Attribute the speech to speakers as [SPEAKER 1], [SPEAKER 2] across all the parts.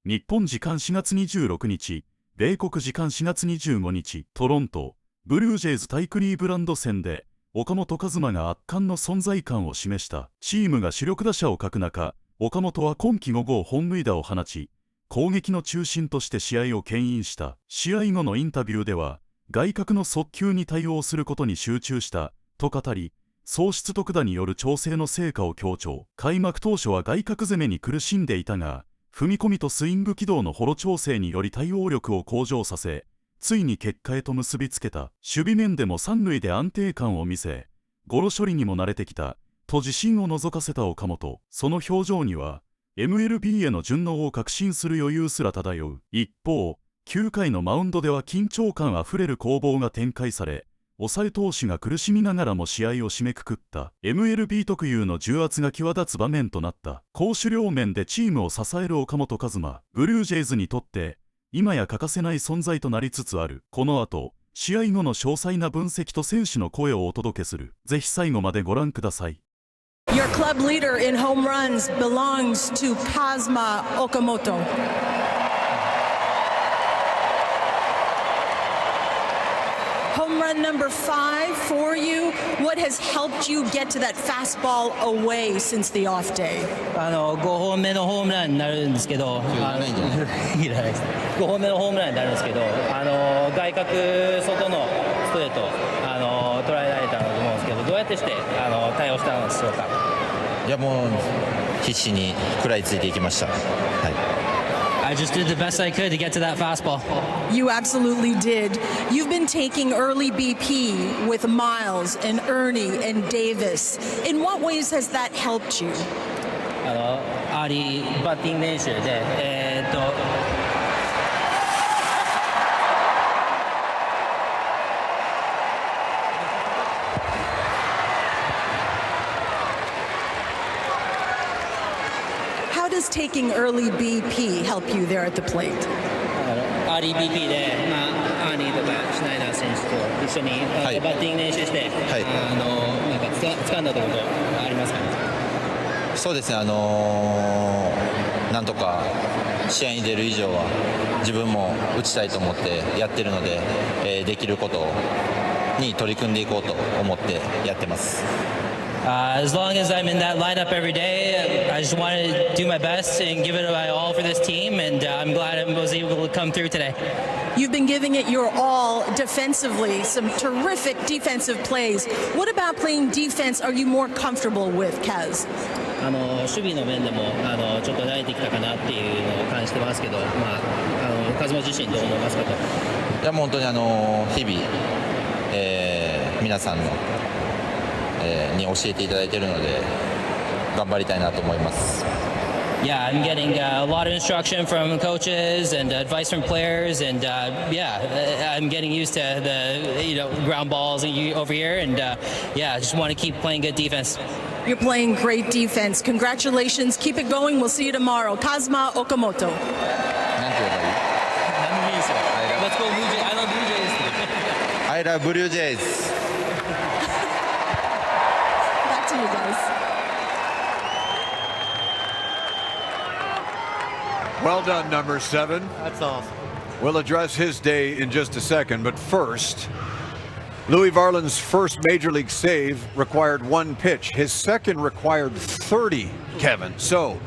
[SPEAKER 1] 日本時間4月26日、米国時間4月25日、トロント、ブルージェイズ対クリーブランド戦で、岡本和真が圧巻の存在感を示した。チームが主力打者を欠く中、岡本は今季5号本塁打を放ち、攻撃の中心として試合を牽引した。試合後のインタビューでは、外角の速球に対応することに集中した、と語り、創出特打による調整の成果を強調。開幕当初は外角攻めに苦しんでいたが、踏み込みとスイング軌道のホロ調整により対応力を向上させ、ついに結果へと結びつけた。守備面でも三塁で安定感を見せ、ゴロ処理にも慣れてきた、と自信を覗かせた岡本。その表情には、MLB への順応を確信する余裕すら漂う。一方、9回のマウンドでは緊張感あふれる攻防が展開され、抑え投手が苦しみながらも試合を締めくくった。MLB 特有の重圧が際立つ場面となった。攻守両面でチームを支える岡本和真。ブルージェイズにとって、今や欠かせない存在となりつつある。この後、試合後の詳細な分析と選手の声をお届けする。ぜひ最後までご覧ください。
[SPEAKER 2] Your club leader in home runs belongs to Kazuma Okamoto. Home run number 5 for you. What has helped you get to that fastball away since the off day?
[SPEAKER 3] 5本目のホームランになるんですけど、いらないです。5本目のホームランになるんですけど、外角外のストレート捉えられたと思うんですけど、どうやってして対応したのでしょうか。
[SPEAKER 4] いやもう必死に食らいついていきました。はい。
[SPEAKER 3] I just did the best I could to get to that fastball.
[SPEAKER 2] You absolutely did. You've been taking early BP with Miles and Ernie and Davis. In what ways has that helped you?
[SPEAKER 3] アーリーバッティング練習で、
[SPEAKER 2] How does taking early BP help you there at the plate?
[SPEAKER 3] アーリー BP で、アーニーとかシュナイダー選手と一緒に、バッティング練習して、なんか掴んだところありますかね。
[SPEAKER 4] そうですね、なんとか試合に出る以上は自分も打ちたいと思ってやってるので、できることに取り組んでいこうと思ってやってます。
[SPEAKER 3] As long as I'm in that lineup every day, I just want to do my best and give it my all for this team, and I'm glad I was able to come through today.
[SPEAKER 2] You've been giving it your all defensively, some terrific defensive plays. What about playing defense are you more comfortable with, Kaz?
[SPEAKER 3] 守備の面でもちょっと慣れてきたかなっていうのを感じてますけど、カズマ自身どう思いますかと。
[SPEAKER 4] いやもう本当に日々、皆さんのに教えていただいているので頑張りたいなと思います。
[SPEAKER 3] Yeah, I'm getting a lot of instruction from coaches and advice from players, and I'm getting used to the ground balls over here, and I just want to keep playing good defense.
[SPEAKER 2] You're playing great defense. Congratulations. Keep it going. We'll see you tomorrow. Kazuma Okamoto.
[SPEAKER 4] なんて言えばいい？
[SPEAKER 3] 何でもいいですよ。Let's go Blue Jays. I love Blue Jays.
[SPEAKER 4] I love Blue Jays.
[SPEAKER 2] To you guys.
[SPEAKER 5] Well done, number 7.
[SPEAKER 6] That's awesome.
[SPEAKER 5] We'll address his day in just a second, but first, Louis Varland's first major league save required 1 pitch. His second required 30, Kevin. So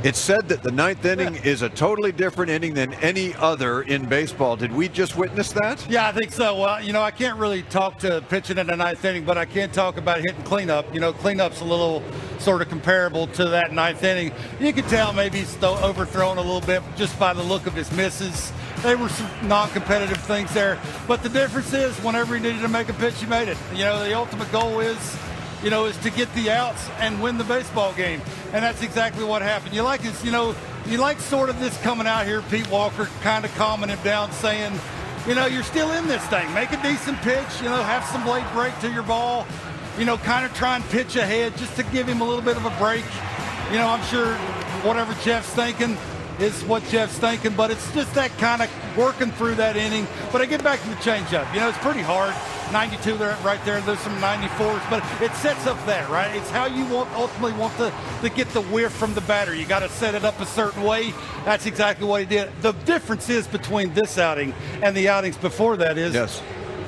[SPEAKER 5] it's said that the 9th inning is a totally different inning than any other in baseball. Did we just witness that?
[SPEAKER 6] Yeah, I think so. Well, I can't really talk to pitching in the 9th inning, but I can talk about hitting cleanup. Cleanup's a little sort of comparable to that 9th inning. You could tell maybe he's overthrown a little bit just by the look of his misses. They were some non-competitive things there. But the difference is whenever he needed to make a pitch, he made it. The ultimate goal is to get the outs and win the baseball game. And that's exactly what happened. You like sort of this coming out here, Pete Walker kind of calming him down, saying, you're still in this thing. Make a decent pitch, have some late break to your ball, kind of try and pitch ahead just to give him a little bit of a break. I'm sure whatever Jeff's thinking, is what Jeff's thinking, but it's just that kind of working through that inning. But I get back to the changeup. You know, it's pretty hard. 92 there, right there. There's some 94s, but it sets up that, right? It's how you ultimately want to get the whiff from the batter. You got to set it up a certain way. That's exactly what he did. The difference is between this outing and the outings before that is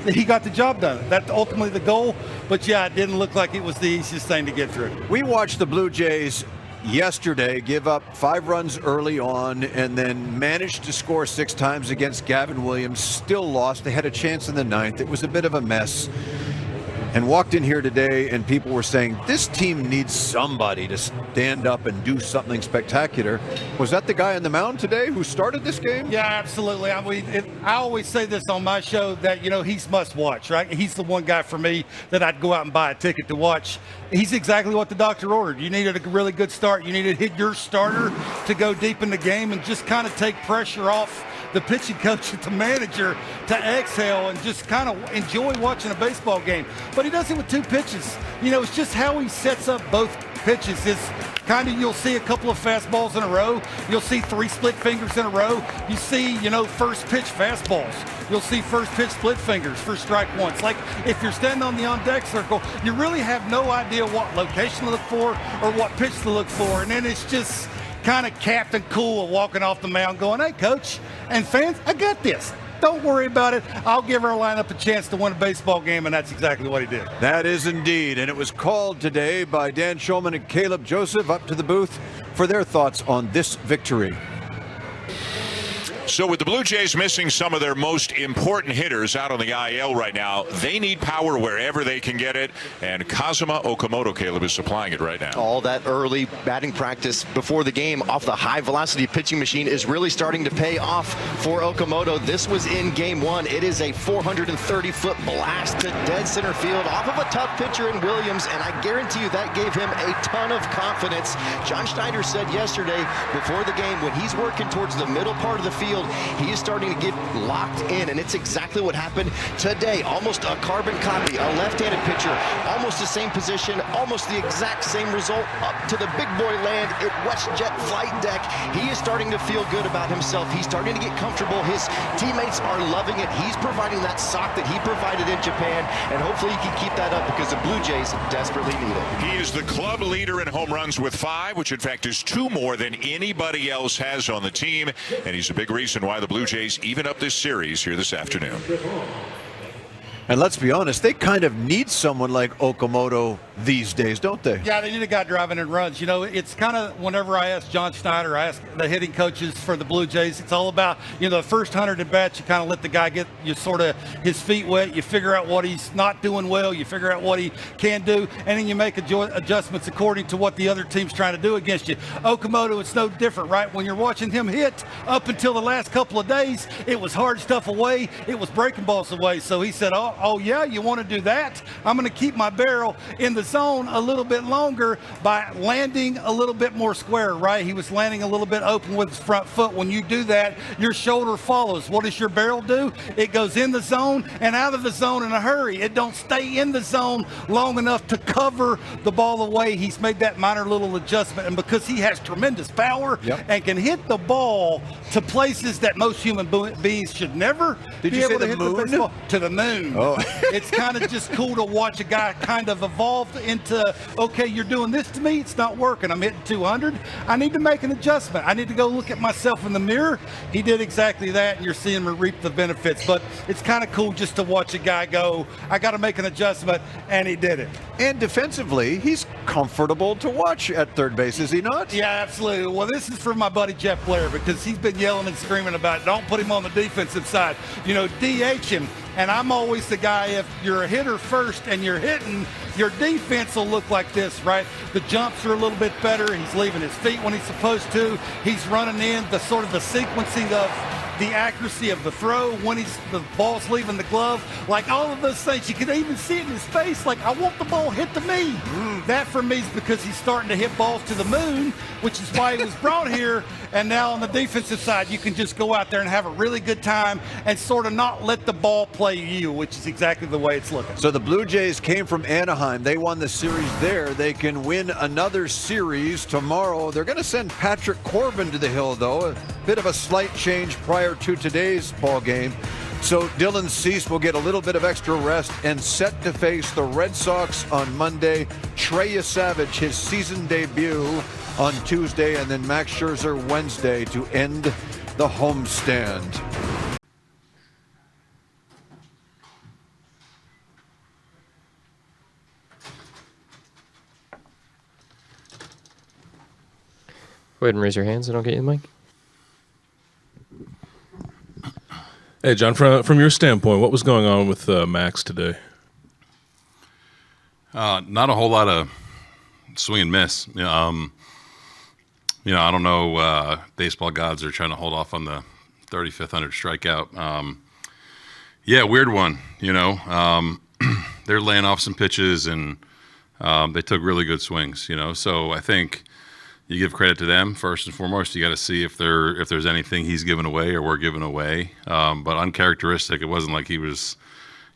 [SPEAKER 6] he got the job done. That's ultimately the goal. But yeah, it didn't look like it was the easiest thing to get through.
[SPEAKER 5] We watched the Blue Jays yesterday give up 5 runs early on and then managed to score 6 times against Gavin Williams. Still lost. They had a chance in the 9th. It was a bit of a mess. And walked in here today and people were saying this team needs somebody to stand up and do something spectacular. Was that the guy on the mound today who started this game?
[SPEAKER 6] Yeah, absolutely. I always say this on my show that, you know, he's must watch, right? He's the one guy for me that I'd go out and buy a ticket to watch. He's exactly what the doctor ordered. You needed a really good start. You needed to hit your starter to go deep in the game and just kind of take pressure off the pitching coach and the manager to exhale and just kind of enjoy watching a baseball game. But he does it with 2 pitches. You know, it's just how he sets up both pitches. It's kind of, you'll see a couple of fastballs in a row. You'll see 3 split fingers in a row. You see, you know, first pitch fastballs. You'll see first pitch split fingers for strike 1. It's like if you're standing on the on-deck circle, you really have no idea what location to look for or what pitch to look for. And then it's just kind of Captain Cool walking off the mound going, hey, coach and fans, I got this. Don't worry about it. I'll give our lineup a chance to win a baseball game, and that's exactly what he did.
[SPEAKER 5] That is indeed, and it was called today by Dan Shulman and Caleb Joseph up to the booth for their thoughts on this victory.
[SPEAKER 7] So with the Blue Jays missing some of their most important hitters out on the IL right now, they need power wherever they can get it, and Kazuma Okamoto, Caleb, is supplying it right now.
[SPEAKER 8] All that early batting practice before the game off the high-velocity pitching machine is really starting to pay off for Okamoto. This was in Game 1. It is a 430-foot blast to dead center field off of a tough pitcher in Williams, and I guarantee you that gave him a ton of confidence. John Schneider said yesterday before the game, when he's working towards the middle part of the field, he is starting to get locked in, and it's exactly what happened today. Almost a carbon copy, a left-handed pitcher, almost the same position, almost the exact same result, up to the big boy land at WestJet flight deck. He is starting to feel good about himself. He's starting to get comfortable. His teammates are loving it. He's providing that sock that he provided in Japan, and hopefully he can keep that up because the Blue Jays desperately need it.
[SPEAKER 7] He is the club leader in home runs with 5, which in fact is 2 more than anybody else has on the team, and he's a big reason why the Blue Jays even up this series here this afternoon.
[SPEAKER 5] And let's be honest, they kind of need someone like Okamoto these days, don't they?
[SPEAKER 6] Yeah, they need a guy driving in runs. You know, it's kind of, whenever I ask John Schneider, I ask the hitting coaches for the Blue Jays, it's all about, you know, the first 100 at bats, you kind of let the guy get you sort of his feet wet. You figure out what he's not doing well. You figure out what he can do, and then you make adjustments according to what the other team's trying to do against you. Okamoto, it's no different, right? When you're watching him hit up until the last couple of days, it was hard stuff away. It was breaking balls away. So he said, oh yeah, you want to do that? I'm going to keep my barrel in the zone a little bit longer by landing a little bit more square, right? He was landing a little bit open with his front foot. When you do that, your shoulder follows. What does your barrel do? It goes in the zone and out of the zone in a hurry. It don't stay in the zone long enough to cover the ball away. He's made that minor little adjustment, and because he has tremendous power and can hit the ball to places that most human beings should never be able to hit the baseball. To the moon. Oh. It's kind of just cool to watch a guy kind of evolve into, okay, you're doing this to me, it's not working. I'm hitting 200. I need to make an adjustment. I need to go look at myself in the mirror. He did exactly that, and you're seeing him reap the benefits. But it's kind of cool just to watch a guy go, I got to make an adjustment, and he did it.
[SPEAKER 5] And defensively, he's comfortable to watch at third base, is he not?
[SPEAKER 6] Yeah, absolutely. Well, this is for my buddy Jeff Blair, because he's been yelling and screaming about, don't put him on the defensive side. You know, DH him. And I'm always the guy, if you're a hitter first and you're hitting, your defense will look like this, right? The jumps are a little bit better. He's leaving his feet when he's supposed to. He's running in the sort of the sequencing of the accuracy of the throw, when the ball's leaving the glove, like all of those things. You can even see it in his face, like, I want the ball hit to me. That for me is because he's starting to hit balls to the moon, which is why he was brought here And now on the defensive side, you can just go out there and have a really good time and sort of not let the ball play you, which is exactly the way it's looking.
[SPEAKER 5] So the Blue Jays came from Anaheim. They won the series there. They can win another series tomorrow. They're going to send Patrick Corbin to the hill, though. A bit of a slight change prior to today's ball game. So Dylan Cease will get a little bit of extra rest and set to face the Red Sox on Monday. Trey Savage, his season debut on Tuesday, and then Max Scherzer Wednesday to end the homestand.
[SPEAKER 9] Go ahead and raise your hands and I'll get you the mic.
[SPEAKER 10] Hey, John, from your standpoint, what was going on with Max today?
[SPEAKER 11] Not a whole lot of swing and miss. I don't know. Baseball gods are trying to hold off on the 3,500 strikeout. Weird one. They're laying off some pitches and they took really good swings. So I think you give credit to them first and foremost. You got to see if there's anything he's given away or we're giving away. But uncharacteristic. It wasn't like he was,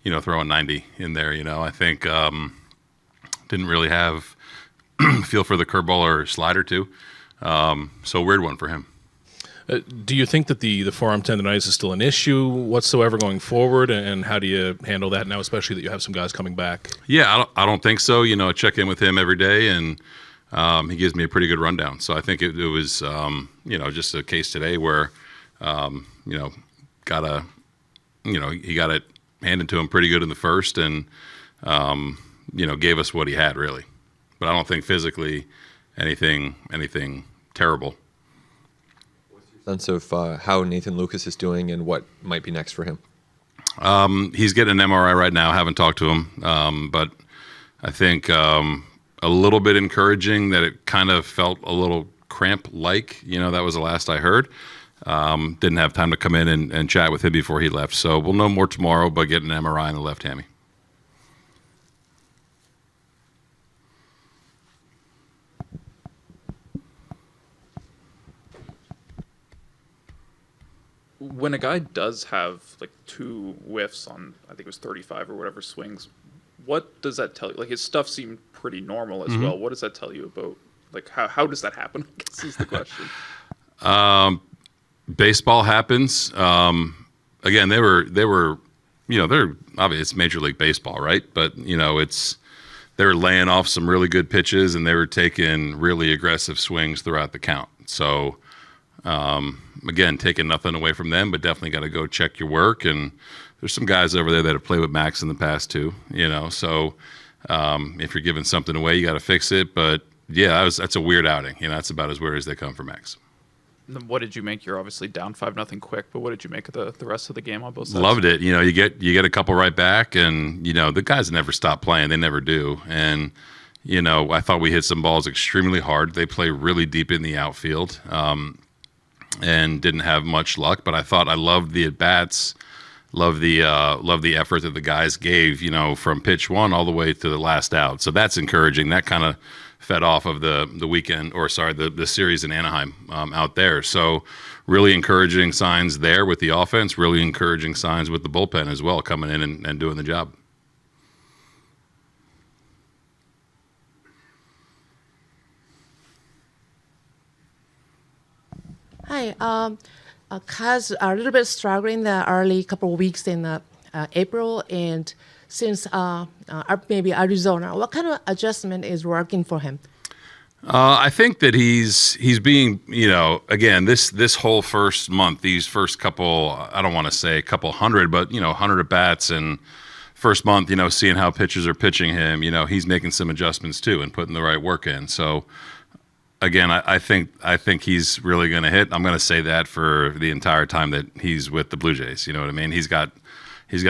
[SPEAKER 11] throwing 90 in there. I think didn't really have feel for the curveball or slider too. So weird one for him.
[SPEAKER 10] Do you think that the forearm tendonitis is still an issue whatsoever going forward, and how do you handle that now, especially that you have some guys coming back?
[SPEAKER 11] Yeah, I don't think so. I check in with him every day, and he gives me a pretty good rundown. So I think it was just a case today where he got it handed to him pretty good in the first, and gave us what he had really. But I don't think physically anything terrible.
[SPEAKER 9] Sense of how Nathan Lucas is doing and what might be next for him?
[SPEAKER 11] He's getting an MRI right now. Haven't talked to him, but I think a little bit encouraging that it kind of felt a little cramp-like. That was the last I heard. Didn't have time to come in and chat with him before he left. So we'll know more tomorrow, but get an MRI in the left hammy.
[SPEAKER 12] When a guy does have like 2 whiffs on, I think it was 35 or whatever swings, what does that tell you? Like, his stuff seemed pretty normal as well. What does that tell you about, like, how does that happen, I guess is the question.
[SPEAKER 11] Baseball happens. Again, they were they're obviously it's Major League Baseball, right? But they were laying off some really good pitches and they were taking really aggressive swings throughout the count. So again, taking nothing away from them, but definitely got to go check your work. And there's some guys over there that have played with Max in the past too, so if you're giving something away, you got to fix it. But yeah, that's a weird outing. That's about as weird as they come for Max.
[SPEAKER 12] What did you make? You're obviously down 5-0 quick, but what did you make of the rest of the game on both sides?
[SPEAKER 11] Loved it. You get a couple right back, and the guys never stop playing. They never do. And I thought we hit some balls extremely hard. They play really deep in the outfield, and didn't have much luck. But I loved the at bats. Love the effort that the guys gave, from pitch one all the way to the last out. So that's encouraging. That kind of fed off of the weekend, the series in Anaheim out there. So really encouraging signs there with the offense, really encouraging signs with the bullpen as well, coming in and doing the job.
[SPEAKER 13] Hi, Kaz a little bit struggling the early couple of weeks in April, and since maybe Arizona, what kind of adjustment is working for him?
[SPEAKER 11] I think that he's being, again, this whole first month, these first couple, I don't want to say a couple hundred, but 100 at bats and first month, seeing how pitchers are pitching him, he's making some adjustments too and putting the right work in. So again, I think he's really going to hit. I'm going to say that for the entire time that he's with the Blue Jays. You know what I mean? He's got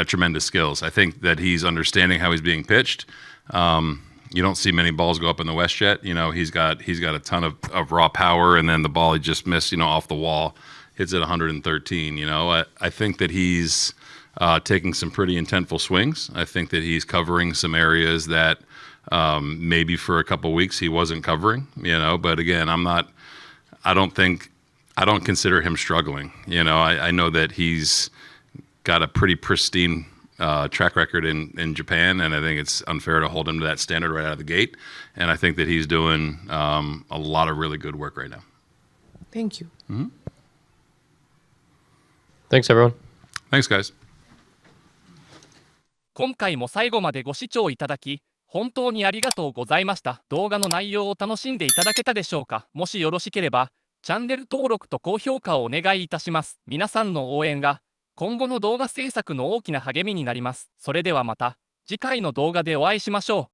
[SPEAKER 11] tremendous skills. I think that he's understanding how he's being pitched. You don't see many balls go up in the West yet. He's got a ton of raw power, and then the ball he just missed, off the wall, hits at 113. I think that he's taking some pretty intentful swings. I think that he's covering some areas that maybe for a couple weeks he wasn't covering. But again, I I don't consider him struggling. You know, I know that he's got a pretty pristine track record in Japan, and I think it's unfair to hold him to that standard right out of the gate. And I think that he's doing a lot of really good work right now.
[SPEAKER 13] Thank you.
[SPEAKER 14] Thanks, everyone.
[SPEAKER 11] Thanks, guys.
[SPEAKER 15] 今回も最後までご視聴いただき本当にありがとうございました。動画の内容を楽しんでいただけたでしょうか。もしよろしければチャンネル登録と高評価をお願いいたします。皆さんの応援が今後の動画制作の大きな励みになります。それではまた次回の動画でお会いしましょう。